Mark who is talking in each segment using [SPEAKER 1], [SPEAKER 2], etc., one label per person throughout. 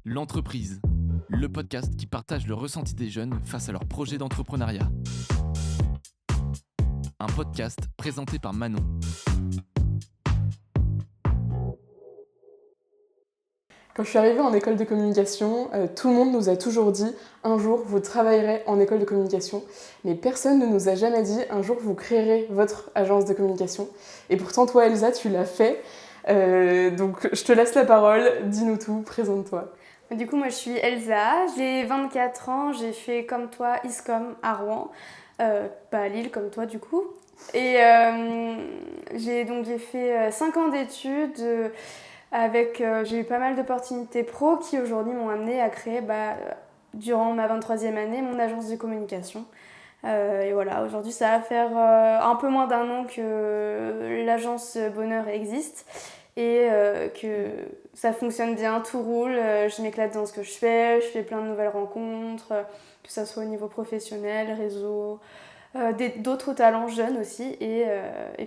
[SPEAKER 1] L'entreprise, le podcast qui partage le ressenti des jeunes face à leurs projets d'entrepreneuriat. Un podcast présenté par Manon.
[SPEAKER 2] Quand je suis arrivée en école de communication, tout le monde nous a toujours dit « un jour vous travaillerez en école de communication », mais personne ne nous a jamais dit « un jour vous créerez votre agence de communication ». Et pourtant toi Elsa, tu l'as fait, donc je te laisse la parole, dis-nous tout, présente-toi.
[SPEAKER 3] Du coup moi je suis Elsa, j'ai 24 ans, j'ai fait comme toi ISCOM à Rouen, pas à Lille comme toi du coup. Et j'ai fait 5 ans d'études. J'ai eu pas mal d'opportunités pro qui aujourd'hui m'ont amenée à créer, durant ma 23e année, mon agence de communication. Et voilà, aujourd'hui ça va faire un peu moins d'un an que l'agence Bonheur existe et que ça fonctionne bien, tout roule, je m'éclate dans ce que je fais plein de nouvelles rencontres, que ça soit au niveau professionnel, réseau, d'autres talents jeunes aussi et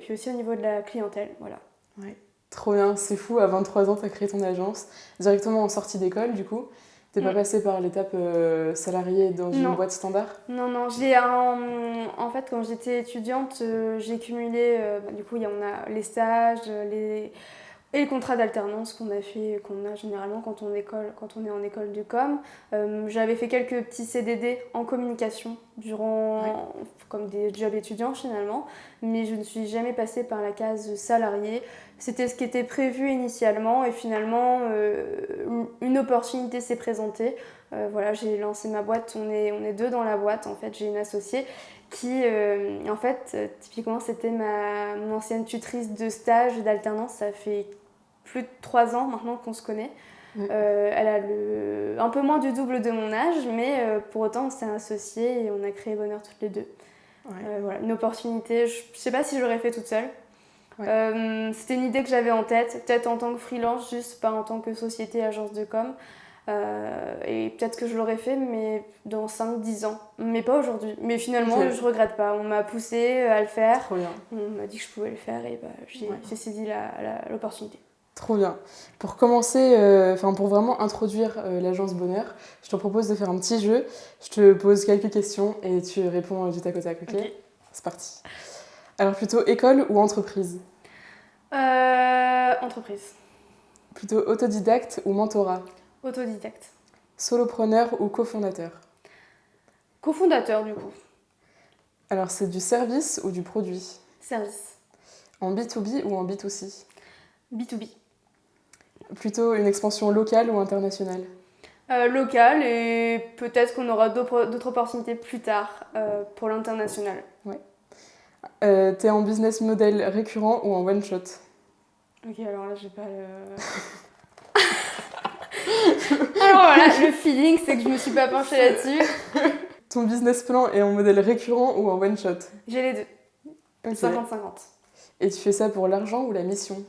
[SPEAKER 3] puis aussi au niveau de la clientèle, voilà.
[SPEAKER 2] Ouais. Trop bien, c'est fou, à 23 ans, tu as créé ton agence, directement en sortie d'école du coup. T'es pas passée par l'étape salariée dans une boîte standard ?
[SPEAKER 3] Non. En fait, quand j'étais étudiante, j'ai cumulé, du coup, on a les stages, et le contrat d'alternance qu'on a généralement quand on est en école de com. J'avais fait quelques petits CDD en communication comme des jobs étudiants finalement, mais je ne suis jamais passée par la case salarié. C'était ce qui était prévu initialement et finalement une opportunité s'est présentée. Voilà, j'ai lancé ma boîte, on est deux dans la boîte en fait, j'ai une associée qui typiquement c'était mon ancienne tutrice de stage et d'alternance, ça fait plus de 3 ans maintenant qu'on se connaît. Elle a un peu moins du double de mon âge, mais pour autant on s'est associés et on a créé Bonheur toutes les deux. Voilà, une opportunité, je sais pas si je l'aurais fait toute seule. C'était une idée que j'avais en tête, peut-être en tant que freelance, juste pas en tant que société, agence de com. Et peut-être que je l'aurais fait, mais dans 5-10 ans. Mais pas aujourd'hui. Mais finalement, je regrette pas. On m'a poussée à le faire.
[SPEAKER 2] Trop bien.
[SPEAKER 3] On m'a dit que je pouvais le faire et j'ai saisi l'opportunité.
[SPEAKER 2] Trop bien. Pour commencer, pour vraiment introduire l'agence Bonheur, je te propose de faire un petit jeu. Je te pose quelques questions et tu réponds du tac au tac, ok ? C'est parti. Alors plutôt école ou entreprise ?
[SPEAKER 3] Entreprise.
[SPEAKER 2] Plutôt autodidacte ou mentorat ?
[SPEAKER 3] Autodidacte.
[SPEAKER 2] Solopreneur ou cofondateur ?
[SPEAKER 3] Cofondateur du coup.
[SPEAKER 2] Alors c'est du service ou du produit ?
[SPEAKER 3] Service.
[SPEAKER 2] En B2B ou en B2C ?
[SPEAKER 3] B2B.
[SPEAKER 2] Plutôt une expansion locale ou internationale ?
[SPEAKER 3] Locale et peut-être qu'on aura d'autres opportunités plus tard pour l'international.
[SPEAKER 2] Ouais. T'es en business model récurrent ou en one shot ?
[SPEAKER 3] Ok, alors là j'ai pas le... Alors voilà, le feeling c'est que je me suis pas penchée là-dessus.
[SPEAKER 2] Ton business plan est en modèle récurrent ou en one shot ?
[SPEAKER 3] J'ai les deux. Okay. 50-50.
[SPEAKER 2] Et tu fais ça pour l'argent ou la mission ?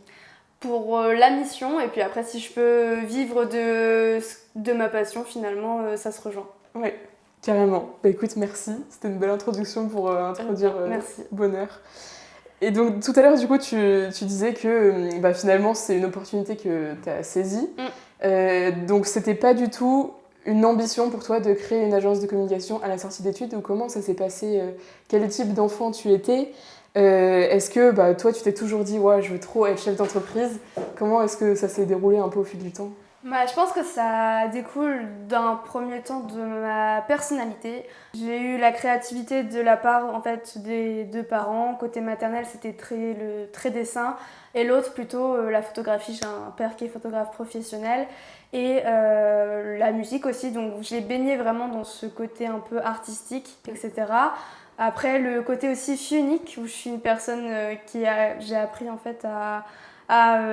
[SPEAKER 3] Pour la mission, et puis après si je peux vivre de ma passion finalement, ça se rejoint.
[SPEAKER 2] Ouais, carrément. Bah écoute, merci. C'était une belle introduction pour introduire Bonheur. Et donc tout à l'heure du coup tu disais que finalement c'est une opportunité que tu as saisie. Donc c'était pas du tout une ambition pour toi de créer une agence de communication à la sortie d'études, ou comment ça s'est passé ? Quel type d'enfant tu étais ? Est-ce que toi tu t'es toujours dit ouais, je veux trop être chef d'entreprise ? Comment est-ce que ça s'est déroulé un peu au fil du temps ?
[SPEAKER 3] Je pense que ça découle d'un premier temps de ma personnalité. J'ai eu la créativité de la part en fait, des deux parents. Côté maternel, c'était le trait dessin et l'autre plutôt la photographie. J'ai un père qui est photographe professionnel et la musique aussi. Donc j'ai baigné vraiment dans ce côté un peu artistique, etc. Après, le côté aussi unique où je suis une personne j'ai appris en fait à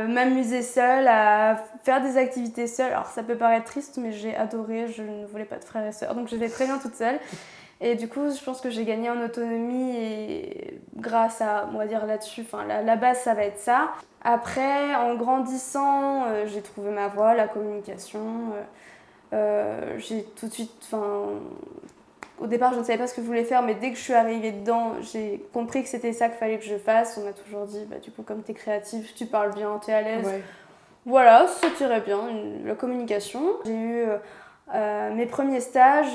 [SPEAKER 3] m'amuser seule, à faire des activités seule. Alors ça peut paraître triste, mais j'ai adoré, je ne voulais pas de frères et sœurs, donc j'étais très bien toute seule. Et du coup, je pense que j'ai gagné en autonomie et grâce à, on va dire là-dessus, la base ça va être ça. Après, en grandissant, j'ai trouvé ma voie, la communication. J'ai tout de suite, au départ, je ne savais pas ce que je voulais faire, mais dès que je suis arrivée dedans, j'ai compris que c'était ça qu'il fallait que je fasse. On m'a toujours dit, du coup, comme tu es créative, tu parles bien, tu es à l'aise.
[SPEAKER 2] Ouais.
[SPEAKER 3] Voilà, ça tirait bien, la communication. J'ai eu mes premiers stages.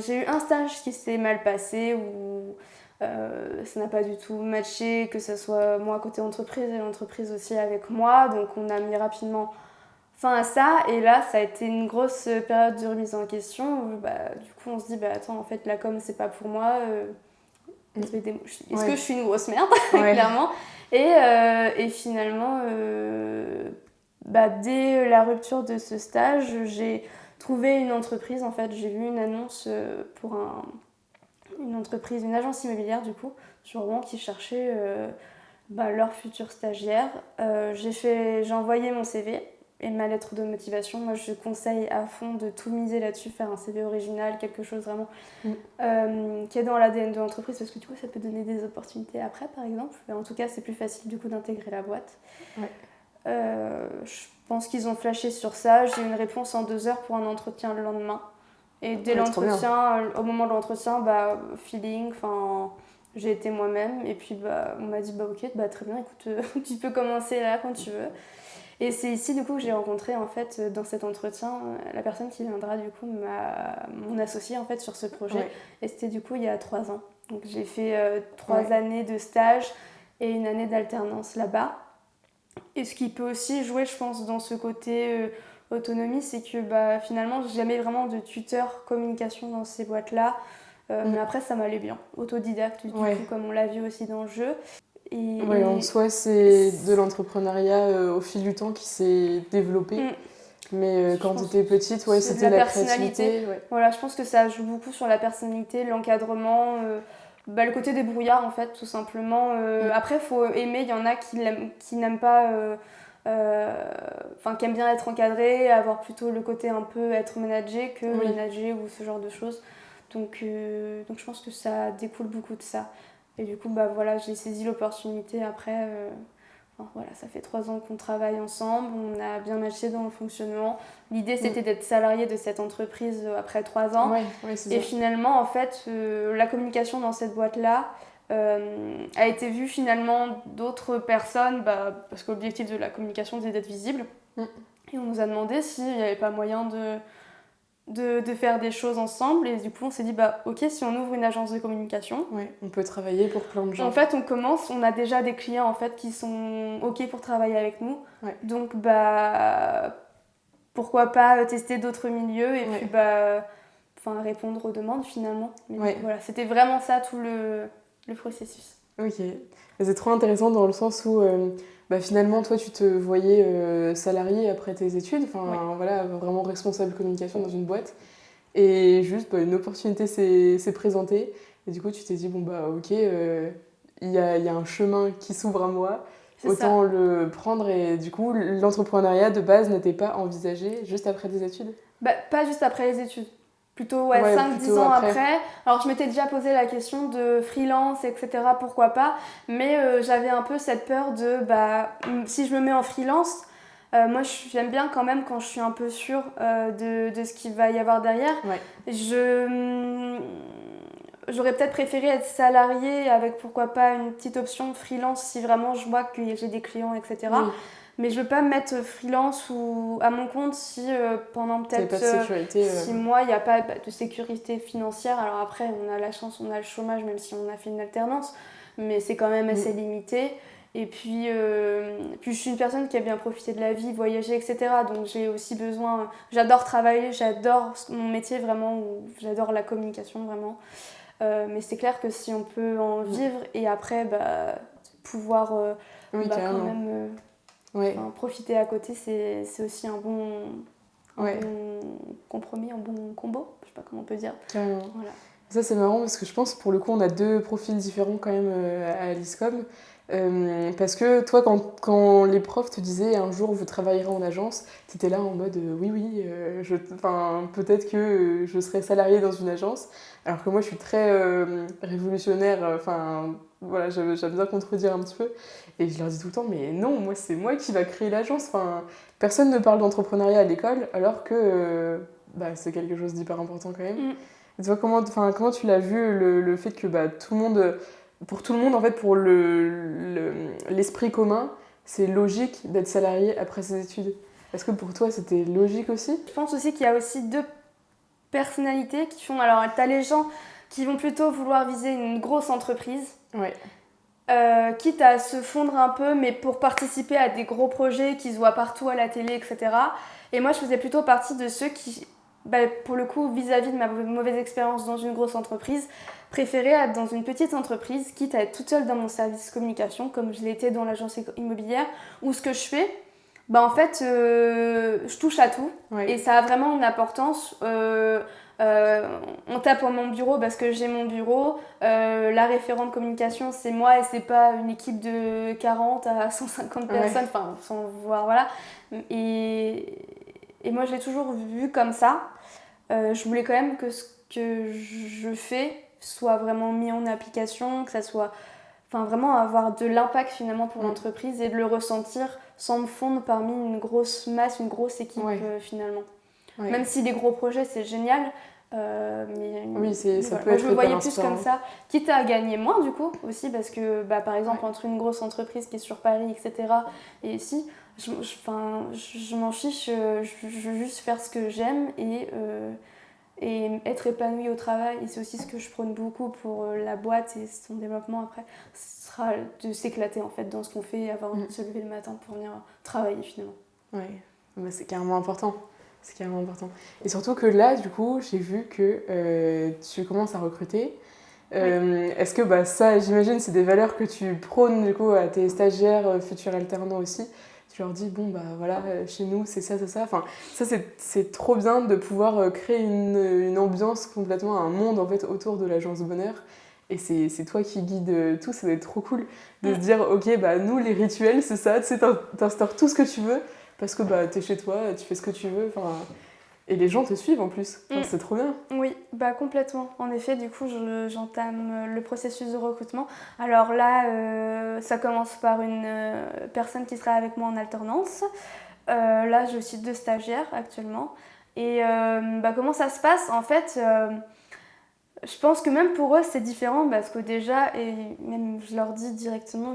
[SPEAKER 3] J'ai eu un stage qui s'est mal passé où ça n'a pas du tout matché, que ce soit moi côté entreprise et l'entreprise aussi avec moi. Donc on a mis rapidement fin à ça. Et là, ça a été une grosse période de remise en question où du coup on se dit attends, en fait la com c'est pas pour moi. Est-ce que je suis une grosse merde, clairement. Et finalement, dès la rupture de ce stage, j'ai trouvé une entreprise. En fait, j'ai vu une annonce pour une entreprise, une agence immobilière du coup, sur Rouen, qui cherchait leur futur stagiaire. J'ai envoyé mon CV et ma lettre de motivation. Moi, je conseille à fond de tout miser là-dessus, faire un CV original, quelque chose vraiment qui est dans l'ADN de l'entreprise, parce que du coup, ça peut donner des opportunités après, par exemple. En tout cas, c'est plus facile du coup d'intégrer la boîte. Ouais. Je pense qu'ils ont flashé sur ça. J'ai eu une réponse en 2 heures pour un entretien le lendemain. Et dès l'entretien, au moment de l'entretien, feeling, j'ai été moi-même. Et puis, on m'a dit, ok, très bien, écoute, tu peux commencer là quand tu veux. Et c'est ici, du coup, que j'ai rencontré, en fait, dans cet entretien, la personne qui viendra, du coup, mon associée, en fait, sur ce projet. Ouais. Et c'était, du coup, il y a 3 ans. Donc, j'ai fait 3 années de stage et une année d'alternance là-bas. Et ce qui peut aussi jouer, je pense, dans ce côté autonomie, c'est que finalement, j'ai jamais vraiment de tuteur communication dans ces boîtes-là. Mais après, ça m'allait bien. Autodidacte, du coup, comme on l'a vu aussi dans le jeu.
[SPEAKER 2] En soi, c'est de l'entrepreneuriat au fil du temps qui s'est développé. Mais quand tu étais petite, c'était la créativité.
[SPEAKER 3] Voilà, je pense que ça joue beaucoup sur la personnalité, l'encadrement, le côté débrouillard, en fait, tout simplement. Après, il faut aimer. Il y en a qui n'aiment pas... qui aiment bien être encadré, avoir plutôt le côté un peu être managé que manager ou ce genre de choses. Donc je pense que ça découle beaucoup de ça. Et du coup, j'ai saisi l'opportunité après. Ça fait 3 ans qu'on travaille ensemble, on a bien matché dans le fonctionnement. L'idée, c'était d'être salarié de cette entreprise après 3 ans. Et finalement, en fait, la communication dans cette boîte-là a été vue finalement d'autres personnes, parce que l'objectif de la communication, c'est d'être visible. Et on nous a demandé s'il n'y avait pas moyen de faire des choses ensemble, et du coup on s'est dit ok, si on ouvre une agence de communication,
[SPEAKER 2] on peut travailler pour plein de gens.
[SPEAKER 3] En fait, on a déjà des clients en fait qui sont ok pour travailler avec nous, donc pourquoi pas tester d'autres milieux et puis répondre aux demandes finalement. Mais voilà, c'était vraiment ça tout le processus.
[SPEAKER 2] Ok, c'est trop intéressant dans le sens où finalement toi tu te voyais salarié après tes études, vraiment responsable communication dans une boîte, et juste une opportunité s'est présentée et du coup tu t'es dit ok, il y a un chemin qui s'ouvre à moi, autant le prendre. Et du coup l'entrepreneuriat de base n'était pas envisagé juste après tes études?
[SPEAKER 3] Pas juste après les études. Plutôt 5-10 ans après. Alors je m'étais déjà posé la question de freelance, etc. Pourquoi pas. Mais j'avais un peu cette peur de si je me mets en freelance, moi j'aime bien quand même quand je suis un peu sûre de ce qu'il va y avoir derrière. J'aurais peut-être préféré être salariée avec pourquoi pas une petite option freelance si vraiment je vois que j'ai des clients, etc. Mais je veux pas me mettre freelance ou à mon compte si pendant peut-être 6 mois, il n'y a pas de sécurité financière. Alors après, on a la chance, on a le chômage, même si on a fait une alternance, mais c'est quand même assez limité. Et puis je suis une personne qui a bien profité de la vie, voyager, etc. Donc j'ai aussi besoin... J'adore travailler, j'adore mon métier vraiment, j'adore la communication vraiment. Mais c'est clair que si on peut en vivre et après pouvoir quand même... profiter à côté, c'est aussi un bon compromis, un bon combo, je sais pas comment on peut dire.
[SPEAKER 2] Carrément. Voilà. Ça c'est marrant parce que je pense pour le coup on a 2 profils différents quand même à l'ISCOM. Parce que toi quand les profs te disaient un jour vous travaillerez en agence, t'étais là en mode peut-être que je serai salariée dans une agence, alors que moi je suis très révolutionnaire, j'aime bien contredire un petit peu, et je leur dis tout le temps mais non, c'est moi qui va créer l'agence, personne ne parle d'entrepreneuriat à l'école alors que c'est quelque chose d'hyper important quand même. Et toi comment tu l'as vu le fait que tout le monde... Pour tout le monde, en fait, pour l'esprit commun, c'est logique d'être salarié après ses études. Est-ce que pour toi, c'était logique aussi ?
[SPEAKER 3] Je pense aussi qu'il y a aussi deux personnalités qui font... Alors, t'as les gens qui vont plutôt vouloir viser une grosse entreprise.
[SPEAKER 2] Ouais.
[SPEAKER 3] Quitte à se fondre un peu, mais pour participer à des gros projets qui se voient partout à la télé, etc. Et moi, je faisais plutôt partie de ceux qui, pour le coup, vis-à-vis de ma mauvaise expérience dans une grosse entreprise, préféraient être dans une petite entreprise, quitte à être toute seule dans mon service communication, comme je l'étais dans l'agence immobilière, où ce que je fais, en fait, je touche à tout.
[SPEAKER 2] Ouais.
[SPEAKER 3] Et ça a vraiment une importance. On tape à mon bureau parce que j'ai mon bureau. La référente communication, c'est moi et c'est pas une équipe de 40 à 150 personnes, enfin, sans voir, voilà. Et moi, je l'ai toujours vu comme ça. Je voulais quand même que ce que je fais soit vraiment mis en application, que ça soit... Enfin, vraiment avoir de l'impact finalement pour l'entreprise et de le ressentir sans me fondre parmi une grosse masse, une grosse équipe finalement. Ouais. Même si les gros projets, c'est génial.
[SPEAKER 2] Oui, ça peut
[SPEAKER 3] moi,
[SPEAKER 2] être
[SPEAKER 3] je me voyais plus comme ça. Quitte à gagner moins du coup aussi, parce que par exemple, entre une grosse entreprise qui est sur Paris, etc. et ici, je m'en fiche, je veux juste faire ce que j'aime et être épanouie au travail. Et c'est aussi ce que je prône beaucoup pour la boîte et son développement après. Ce sera de s'éclater en fait dans ce qu'on fait et avoir envie de se lever le matin pour venir travailler finalement.
[SPEAKER 2] Oui, mais c'est carrément important. C'est carrément important. Et surtout que là, du coup, j'ai vu que tu commences à recruter. Est-ce que ça, j'imagine, c'est des valeurs que tu prônes du coup à tes stagiaires, futurs alternants aussi. Tu leur dis, voilà, chez nous, c'est ça, c'est ça. Enfin, ça, c'est trop bien de pouvoir créer une ambiance complètement, un monde en fait autour de l'agence Bonheur. Et c'est toi qui guides tout, ça va être trop cool de se dire, ok, nous, les rituels, c'est ça, tu sais, t'instaures tout ce que tu veux. Parce que t'es chez toi, tu fais ce que tu veux, et les gens te suivent en plus, c'est trop bien.
[SPEAKER 3] Oui, complètement. En effet, du coup, j'entame le processus de recrutement. Alors là, ça commence par une personne qui sera avec moi en alternance. Là, j'ai aussi 2 stagiaires actuellement. Et comment ça se passe ? En fait, je pense que même pour eux, c'est différent parce que déjà, et même je leur dis directement,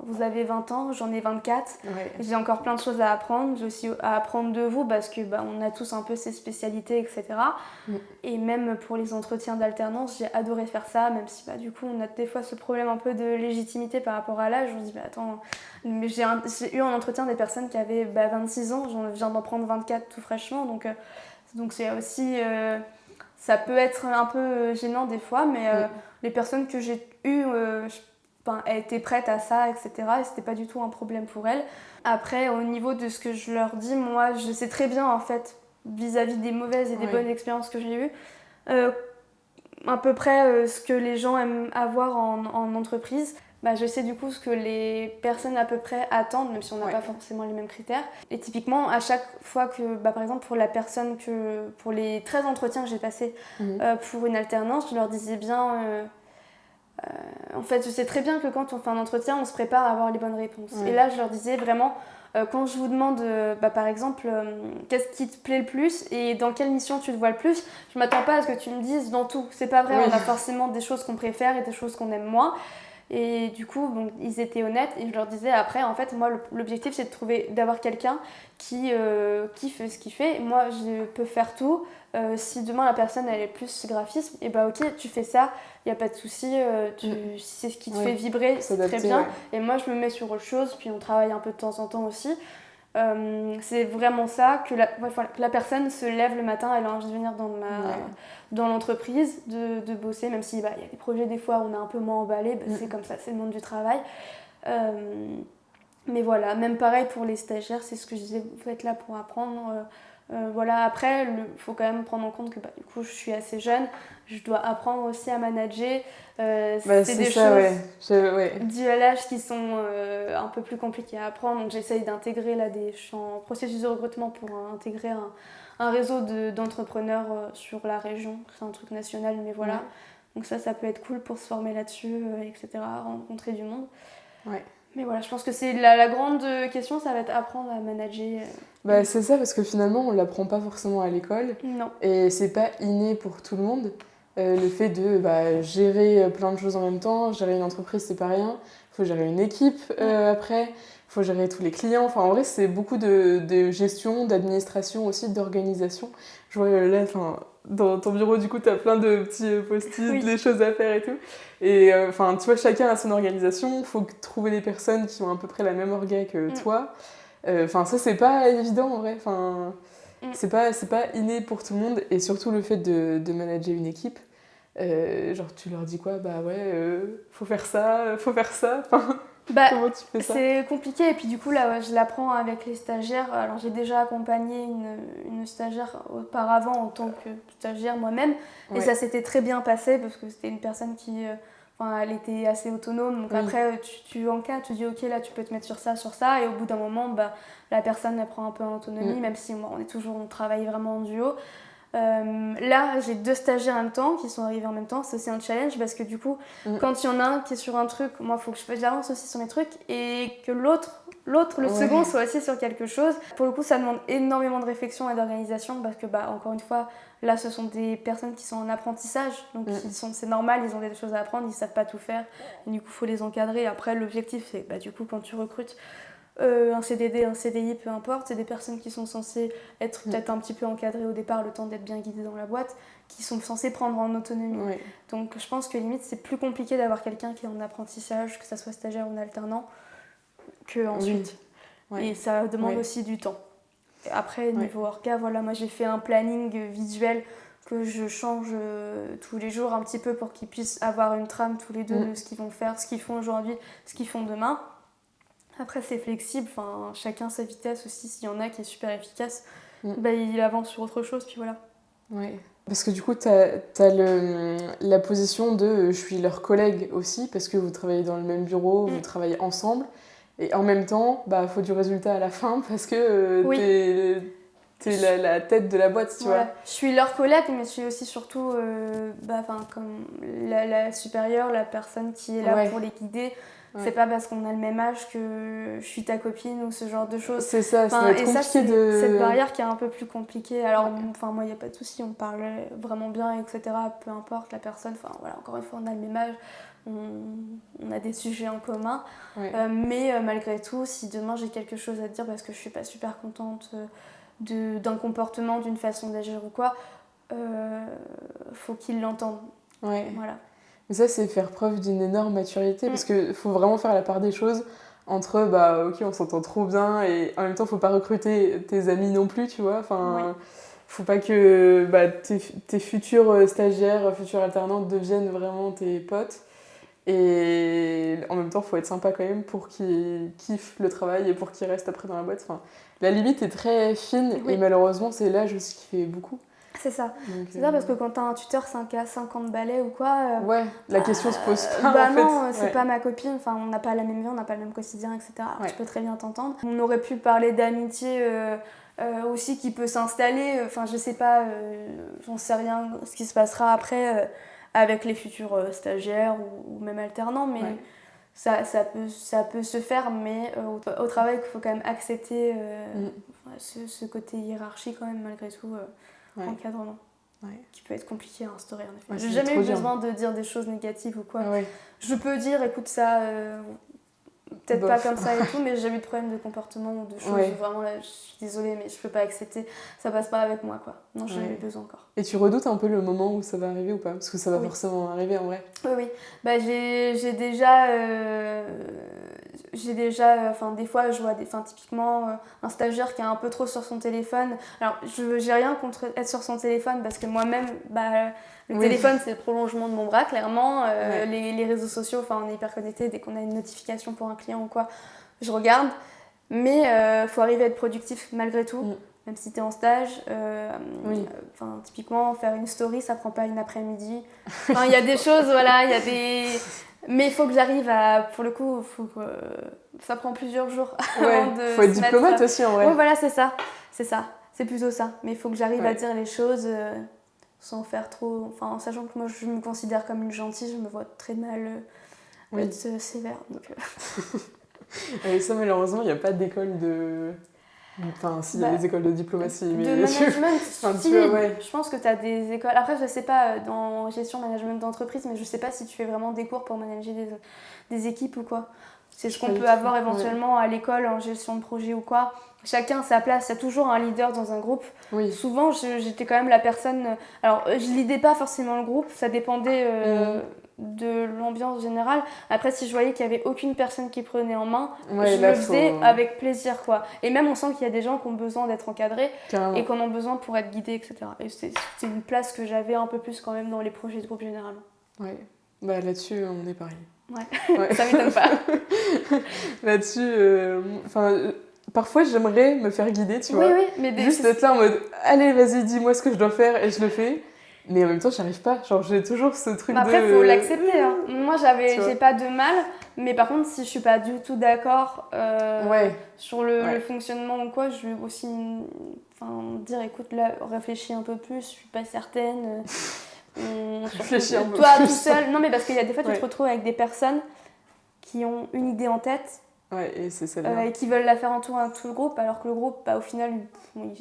[SPEAKER 3] vous avez 20 ans, j'en ai 24, j'ai encore plein de choses à apprendre, j'ai aussi à apprendre de vous parce que on a tous un peu ces spécialités, etc. Et même pour les entretiens d'alternance, j'ai adoré faire ça, même si du coup, on a des fois ce problème un peu de légitimité par rapport à l'âge. On se dit, attends, mais j'ai eu en entretien des personnes qui avaient 26 ans, je viens d'en prendre 24 tout fraîchement, donc c'est aussi... ça peut être un peu gênant des fois, mais les personnes que j'ai eues, elles étaient prêtes à ça, etc. Et c'était pas du tout un problème pour elles. Après, au niveau de ce que je leur dis, moi, je sais très bien, en fait, vis-à-vis des mauvaises et des bonnes expériences que j'ai eues, à peu près ce que les gens aiment avoir en entreprise. Je sais du coup ce que les personnes à peu près attendent, même si on n'a pas forcément les mêmes critères. Et typiquement, à chaque fois que, par exemple, pour les 13 entretiens que j'ai passés pour une alternance, je leur disais bien, en fait, je sais très bien que quand on fait un entretien, on se prépare à avoir les bonnes réponses. Et là, je leur disais vraiment, quand je vous demande, par exemple, qu'est-ce qui te plaît le plus et dans quelle mission tu te vois le plus, je m'attends pas à ce que tu me dises dans tout. C'est pas vrai, on a forcément des choses qu'on préfère et des choses qu'on aime moins. Et du coup, ils étaient honnêtes et je leur disais après, en fait, moi, l'objectif, c'est d'avoir quelqu'un qui fait ce qu'il fait. Moi, je peux faire tout. Si demain, la personne, elle est plus graphisme, et ok, tu fais ça, il n'y a pas de souci. Si c'est ce qui te fait vibrer, c'est très bien. Et moi, je me mets sur autre chose, puis on travaille un peu de temps en temps aussi. C'est vraiment ça, que la personne se lève le matin, elle a envie de venir dans l'entreprise, de bosser, même s'il y a des projets des fois on est un peu moins emballé, c'est comme ça, c'est le monde du travail. Mais voilà, même pareil pour les stagiaires, c'est ce que je disais, vous êtes là pour apprendre. Après, il faut quand même prendre en compte que du coup je suis assez jeune, je dois apprendre aussi à manager. C'est des choses dues à l'âge qui sont un peu plus compliquées à apprendre, donc j'essaye d'intégrer je suis en processus de recrutement pour intégrer un réseau d'entrepreneurs sur la région. C'est un truc national, mais voilà. Donc ça peut être cool pour se former là-dessus, etc., rencontrer du monde. Mais voilà, je pense que c'est la grande question, ça va être apprendre à manager.
[SPEAKER 2] C'est ça, parce que finalement, on ne l'apprend pas forcément à l'école.
[SPEAKER 3] Non.
[SPEAKER 2] Et c'est pas inné pour tout le monde. Le fait de gérer plein de choses en même temps, gérer une entreprise, c'est pas rien. Il faut gérer une équipe après. faut gérer tous les clients. Enfin, en vrai, c'est beaucoup de gestion, d'administration aussi, d'organisation. Je vois là, dans ton bureau, du coup, tu as plein de petits post-it, des choses à faire et tout. Et tu vois, chacun a son organisation. Il faut trouver des personnes qui ont à peu près la même orga que toi. Ça, c'est pas évident, en vrai. C'est pas inné pour tout le monde. Et surtout, le fait de manager une équipe, genre, tu leur dis quoi? Bah ouais, faut faire ça, faut faire ça. Comment tu fais ça?
[SPEAKER 3] C'est compliqué, et puis du coup là je l'apprends avec les stagiaires. Alors j'ai déjà accompagné une stagiaire auparavant en tant que stagiaire moi-même, et ça s'était très bien passé parce que c'était une personne qui elle était assez autonome, donc après tu encadres, tu dis ok là tu peux te mettre sur ça, et au bout d'un moment la personne elle prend un peu en autonomie, même si on travaille vraiment en duo. Là j'ai 2 stagiaires en même temps qui sont arrivés en même temps. C'est aussi un challenge parce que du coup quand il y en a un qui est sur un truc, moi il faut que j'avance aussi sur mes trucs, et que l'autre le second soit aussi sur quelque chose. Pour le coup ça demande énormément de réflexion et d'organisation parce que encore une fois là ce sont des personnes qui sont en apprentissage, donc c'est normal, ils ont des choses à apprendre, ils savent pas tout faire, et du coup il faut les encadrer. Après l'objectif c'est du coup quand tu recrutes un CDD, un CDI, peu importe, c'est des personnes qui sont censées être peut-être un petit peu encadrées au départ, le temps d'être bien guidées dans la boîte, qui sont censées prendre en autonomie. Donc je pense que limite c'est plus compliqué d'avoir quelqu'un qui est en apprentissage, que ça soit stagiaire ou alternant, que ensuite. Et ça demande aussi du temps. Et après niveau orga, moi j'ai fait un planning visuel que je change tous les jours un petit peu pour qu'ils puissent avoir une trame tous les deux de ce qu'ils vont faire, ce qu'ils font aujourd'hui, ce qu'ils font demain. Après c'est flexible, chacun sa vitesse aussi. S'il y en a qui est super efficace, il avance sur autre chose, puis voilà.
[SPEAKER 2] Parce que du coup t'as la position de je suis leur collègue aussi, parce que vous travaillez dans le même bureau, vous travaillez ensemble, et en même temps faut du résultat à la fin parce que t'es la tête de la boîte, tu vois.
[SPEAKER 3] Je suis leur collègue, mais je suis aussi surtout comme la supérieure, la personne qui est là pour les guider. C'est pas parce qu'on a le même âge que je suis ta copine ou ce genre de choses.
[SPEAKER 2] C'est ça, ça va être compliqué
[SPEAKER 3] c'est cette barrière qui est un peu plus compliquée. Alors, moi, il n'y a pas de souci, on parlait vraiment bien, etc. Peu importe la personne, encore une fois, on a le même âge, on a des sujets en commun. Mais malgré tout, si demain j'ai quelque chose à te dire parce que je suis pas super contente d'un comportement, d'une façon d'agir ou quoi, faut qu'ils l'entendent. Voilà.
[SPEAKER 2] Mais ça, c'est faire preuve d'une énorme maturité, parce qu'il faut vraiment faire la part des choses entre, ok, on s'entend trop bien, et en même temps, faut pas recruter tes amis non plus, tu vois. Faut pas que tes futurs stagiaires, futurs alternantes deviennent vraiment tes potes. Et en même temps, faut être sympa quand même pour qu'ils kiffent le travail et pour qu'ils restent après dans la boîte. La limite est très fine, et malheureusement, c'est l'âge aussi qui fait beaucoup.
[SPEAKER 3] C'est ça. C'est ça, parce que quand t'as un tuteur 50 balais ou quoi...
[SPEAKER 2] la question se pose pas, en fait.
[SPEAKER 3] Non, c'est pas ma copine, on n'a pas la même vie, on n'a pas le même quotidien, etc. Alors, je peux très bien t'entendre. On aurait pu parler d'amitié aussi qui peut s'installer, je sais pas, j'en sais rien ce qui se passera après avec les futurs stagiaires ou même alternants, mais ça peut se faire, mais au travail, il faut quand même accepter ce côté hiérarchie quand même, malgré tout. Encadrement qui peut être compliqué à instaurer en effet. J'ai jamais eu besoin de dire des choses négatives ou quoi. Je peux dire écoute ça peut-être pas comme ça et tout, mais j'ai jamais eu de problème de comportement ou de choses où vraiment là je suis désolée mais je peux pas accepter, ça passe pas avec moi quoi. Non, j'ai jamais eu besoin encore.
[SPEAKER 2] Et tu redoutes un peu le moment où ça va arriver ou pas? Parce que ça va forcément arriver en vrai.
[SPEAKER 3] Oui. J'ai déjà des fois je vois typiquement un stagiaire qui est un peu trop sur son téléphone. Alors j'ai rien contre être sur son téléphone parce que moi-même le téléphone c'est le prolongement de mon bras clairement. Les réseaux sociaux, on est hyper connectés, dès qu'on a une notification pour un client ou quoi je regarde, mais faut arriver à être productif malgré tout. Même si t'es en stage, typiquement faire une story ça prend pas une après-midi. Il y a des choses, il y a des... Mais il faut que j'arrive à... Pour le coup, ça prend plusieurs jours avant de
[SPEAKER 2] faut être diplomate aussi en vrai.
[SPEAKER 3] Oui, voilà, c'est ça. C'est plutôt ça. Mais il faut que j'arrive à dire les choses sans faire trop... en sachant que moi, je me considère comme une gentille, je me vois très mal être sévère. Donc,
[SPEAKER 2] Et ça, malheureusement, il n'y a pas d'école de... s'il y a des écoles de diplomatie.
[SPEAKER 3] De management, je pense que tu as des écoles... Après, je sais pas, dans gestion management d'entreprise, mais je sais pas si tu fais vraiment des cours pour manager des équipes ou quoi. c'est ce qu'on peut avoir éventuellement à l'école en gestion de projet ou quoi. Chacun a sa place, il y a toujours un leader dans un groupe.
[SPEAKER 2] Oui.
[SPEAKER 3] Souvent, j'étais quand même la personne... Alors, je lidais pas forcément le groupe, ça dépendait de l'ambiance générale. Après, si je voyais qu'il y avait aucune personne qui prenait en main, je le faisais avec plaisir, quoi. Et même, on sent qu'il y a des gens qui ont besoin d'être encadrés et qui en ont besoin pour être guidés, etc. Et c'est une place que j'avais un peu plus quand même dans les projets de groupe généralement.
[SPEAKER 2] Ouais, bah là-dessus, on est pareil.
[SPEAKER 3] Ouais. Ça m'étonne pas.
[SPEAKER 2] Là-dessus, parfois j'aimerais me faire guider, tu vois.
[SPEAKER 3] Oui, mais
[SPEAKER 2] juste être là en mode allez, vas-y, dis-moi ce que je dois faire et je le fais. Mais en même temps, j'y arrive pas. Genre, j'ai toujours ce truc
[SPEAKER 3] après, faut l'accepter. Hein. Moi, j'ai pas de mal, mais par contre, si je suis pas du tout d'accord sur le fonctionnement ou quoi, je vais aussi dire écoute, là, réfléchis un peu plus, je suis pas certaine.
[SPEAKER 2] Réfléchis un peu
[SPEAKER 3] toi,
[SPEAKER 2] plus.
[SPEAKER 3] tout seul. Non, mais parce qu'il y a des fois, tu te retrouves avec des personnes qui ont une idée en tête.
[SPEAKER 2] Ouais, et c'est ça.
[SPEAKER 3] Et qui veulent la faire en tout le groupe, alors que le groupe, au final,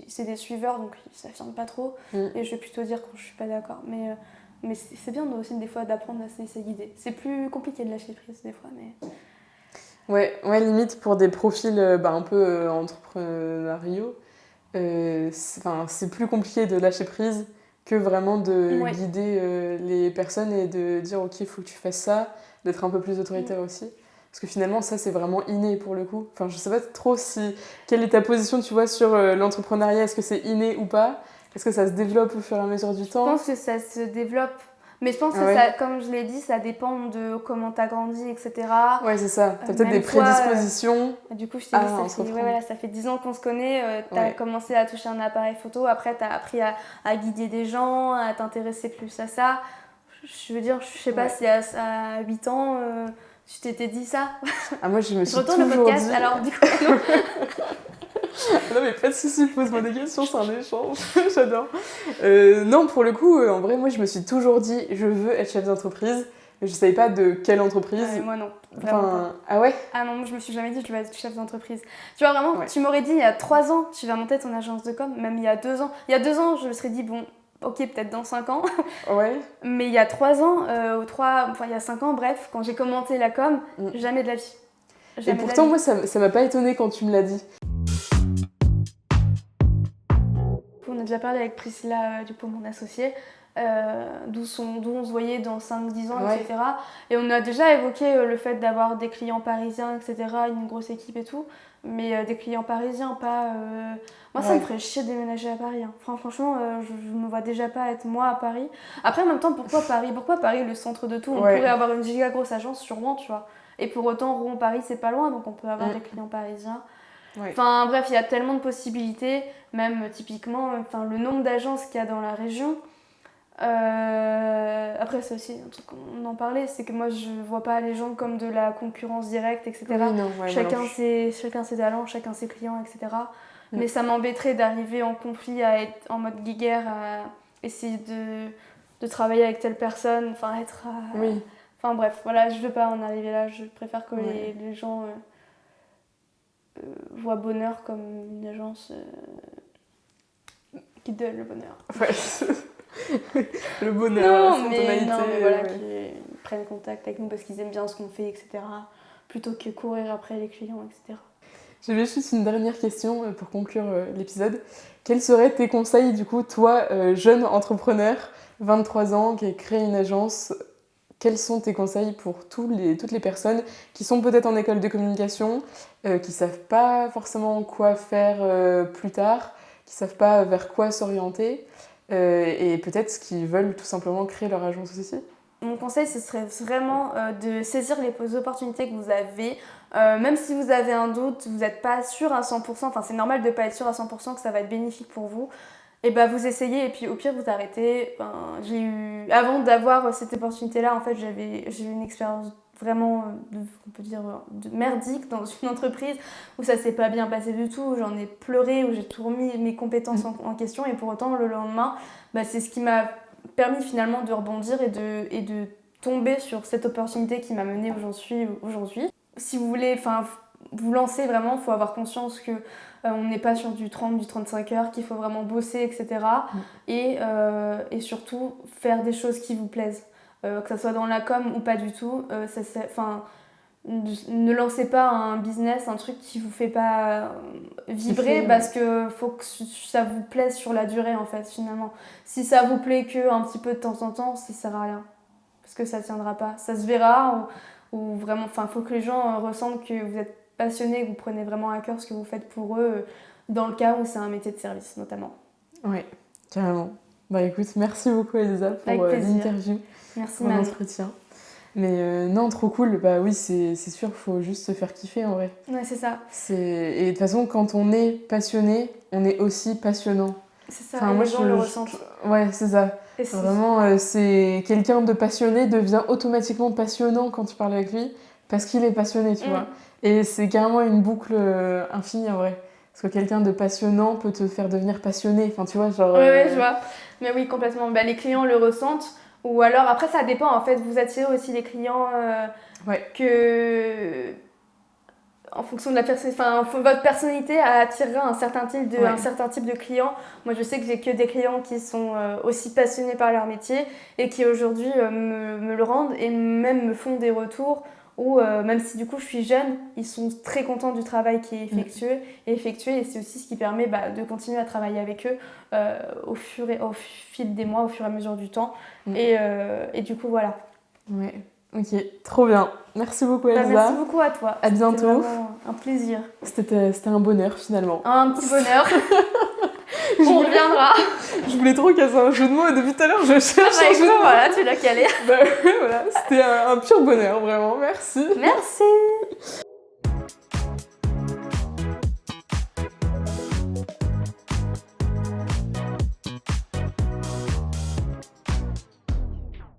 [SPEAKER 3] c'est des suiveurs, donc ils s'affirment pas trop. Et je vais plutôt dire quand je suis pas d'accord. Mais c'est bien aussi des fois d'apprendre à se laisser guider. C'est plus compliqué de lâcher prise des fois, mais...
[SPEAKER 2] Ouais, limite pour des profils un peu entrepreneuriaux, c'est plus compliqué de lâcher prise que vraiment de guider les personnes et de dire ok, il faut que tu fasses ça, d'être un peu plus autoritaire aussi. Parce que finalement, ça, c'est vraiment inné pour le coup. Enfin, je sais pas trop quelle est ta position, tu vois, sur l'entrepreneuriat. Est-ce que c'est inné ou pas ? Est-ce que ça se développe au fur et à mesure du temps ?
[SPEAKER 3] Je pense que ça se développe. Mais je pense que ça, comme je l'ai dit, ça dépend de comment t'as grandi, etc.
[SPEAKER 2] Ouais, c'est ça. T'as peut-être des prédispositions.
[SPEAKER 3] Du coup, je t'ai dit, ça fait 10 ans qu'on se connaît. T'as commencé à toucher un appareil photo. Après, t'as appris à guider des gens, à t'intéresser plus à ça. Je veux dire, je sais pas si à 8 ans... Tu t'étais dit ça ?
[SPEAKER 2] Moi, je me suis
[SPEAKER 3] retourne
[SPEAKER 2] toujours
[SPEAKER 3] le podcast,
[SPEAKER 2] dit...
[SPEAKER 3] alors du coup, non.
[SPEAKER 2] Non, mais pas de soucis, pose-moi des questions, c'est un échange. J'adore. Non, pour le coup, en vrai, moi, je me suis toujours dit, je veux être chef d'entreprise, mais je savais pas de quelle entreprise.
[SPEAKER 3] Moi, non. Vraiment pas.
[SPEAKER 2] Ah ouais ?
[SPEAKER 3] Ah non, je me suis jamais dit, je vais être chef d'entreprise. Tu vois, vraiment, tu m'aurais dit, il y a 3 ans, tu vas monter ton agence de com, même il y a 2 ans. Il y a 2 ans, je me serais dit, bon... Ok, peut-être dans 5 ans.
[SPEAKER 2] Ouais.
[SPEAKER 3] Mais il y a 3 ans, il y a 5 ans, bref, quand j'ai commenté la com, jamais de la vie.
[SPEAKER 2] Et pourtant, moi, ça m'a pas étonnée quand tu me l'as dit.
[SPEAKER 3] On a déjà parlé avec Priscilla, du coup, mon associée, d'où on se voyait dans 5-10 ans, etc. Et on a déjà évoqué le fait d'avoir des clients parisiens, etc., une grosse équipe et tout. Mais des clients parisiens, pas... Moi, ça me ferait chier de déménager à Paris. Hein. Franchement, je me vois déjà pas être moi à Paris. Après, en même temps, pourquoi Paris ? Pourquoi Paris, le centre de tout ? On pourrait avoir une giga grosse agence, sûrement, tu vois. Et pour autant, Rouen-Paris, c'est pas loin, donc on peut avoir des clients parisiens. Enfin, bref, il y a tellement de possibilités. Même, typiquement, le nombre d'agences qu'il y a dans la région... Après, c'est aussi un truc qu'on en parlait, c'est que moi je vois pas les gens comme de la concurrence directe, etc. Chacun ses talents, chacun ses clients, etc. Mais ça m'embêterait d'arriver en conflit, à être en mode guéguerre, à essayer de travailler avec telle personne, enfin bref, voilà, je veux pas en arriver là, je préfère que les gens voient Bonheur comme une agence qui donne le bonheur.
[SPEAKER 2] Le bonheur, la
[SPEAKER 3] spontanéité.
[SPEAKER 2] Qu'ils
[SPEAKER 3] prennent contact avec nous parce qu'ils aiment bien ce qu'on fait, etc. Plutôt que courir après les clients, etc.
[SPEAKER 2] J'avais juste une dernière question pour conclure l'épisode. Quels seraient tes conseils, du coup, toi, jeune entrepreneur, 23 ans, qui a créé une agence, quels sont tes conseils pour toutes les personnes qui sont peut-être en école de communication, qui savent pas forcément quoi faire plus tard, qui savent pas vers quoi s'orienter et peut-être qui veulent tout simplement créer leur agence aussi?
[SPEAKER 3] Mon conseil, ce serait vraiment de saisir les opportunités que vous avez. Même si vous avez un doute, vous n'êtes pas sûr à 100%, enfin c'est normal de ne pas être sûr à 100% que ça va être bénéfique pour vous. Et vous essayez et puis au pire vous arrêtez. Avant d'avoir cette opportunité-là, en fait, j'ai eu une expérience vraiment, on peut dire, merdique dans une entreprise où ça s'est pas bien passé du tout, où j'en ai pleuré, où j'ai tout remis mes compétences en question et pour autant le lendemain, c'est ce qui m'a permis finalement de rebondir et de tomber sur cette opportunité qui m'a menée où j'en suis aujourd'hui. Si vous voulez vous lancer vraiment, il faut avoir conscience que on n'est pas sur du 30, du 35 heures, qu'il faut vraiment bosser, etc. Et surtout faire des choses qui vous plaisent. Que ça soit dans la com ou pas du tout. ne lancez pas un business, un truc qui vous fait pas vibrer parce que faut que ça vous plaise sur la durée en fait finalement. Si ça vous plaît que un petit peu de temps en temps, ça sert à rien parce que ça tiendra pas. Ça se verra ou vraiment, enfin faut que les gens ressentent que vous êtes passionné, que vous prenez vraiment à cœur ce que vous faites pour eux dans le cas où c'est un métier de service notamment.
[SPEAKER 2] Oui, carrément. Bah écoute, merci beaucoup Elsa pour l'interview,
[SPEAKER 3] merci
[SPEAKER 2] pour l'entretien. Mais non, trop cool. Bah oui, c'est sûr, faut juste se faire kiffer en vrai.
[SPEAKER 3] Ouais, c'est ça.
[SPEAKER 2] Et de toute façon, quand on est passionné, on est aussi passionnant.
[SPEAKER 3] C'est ça, enfin, et moi, les gens le ressentent.
[SPEAKER 2] Ouais, c'est ça. Vraiment, c'est quelqu'un de passionné devient automatiquement passionnant quand tu parles avec lui parce qu'il est passionné, tu vois. Et c'est carrément une boucle infinie en vrai. Parce que quelqu'un de passionnant peut te faire devenir passionné. Enfin, tu vois, genre...
[SPEAKER 3] Ouais, je vois. Mais oui, complètement. Bah, les clients le ressentent. Ou alors, après, ça dépend. En fait, vous attirez aussi les clients que... En fonction de la votre personnalité attirera un certain type de clients. Moi, je sais que j'ai que des clients qui sont aussi passionnés par leur métier et qui aujourd'hui me le rendent et même me font des retours où, même si du coup je suis jeune, ils sont très contents du travail qui est effectué et c'est aussi ce qui permet de continuer à travailler avec eux au fil des mois, au fur et à mesure du temps. Et du coup, voilà.
[SPEAKER 2] Ouais. Ok, trop bien. Merci beaucoup Elsa.
[SPEAKER 3] Merci beaucoup à toi.
[SPEAKER 2] À bientôt.
[SPEAKER 3] C'était vraiment un plaisir.
[SPEAKER 2] C'était un bonheur finalement.
[SPEAKER 3] Un petit bonheur. On reviendra.
[SPEAKER 2] Je voulais trop casser un jeu de mots et depuis tout à l'heure je cherche un jeu de mots.
[SPEAKER 3] Voilà, tu l'as calé.
[SPEAKER 2] Voilà, c'était un pur bonheur vraiment. Merci.
[SPEAKER 3] Merci.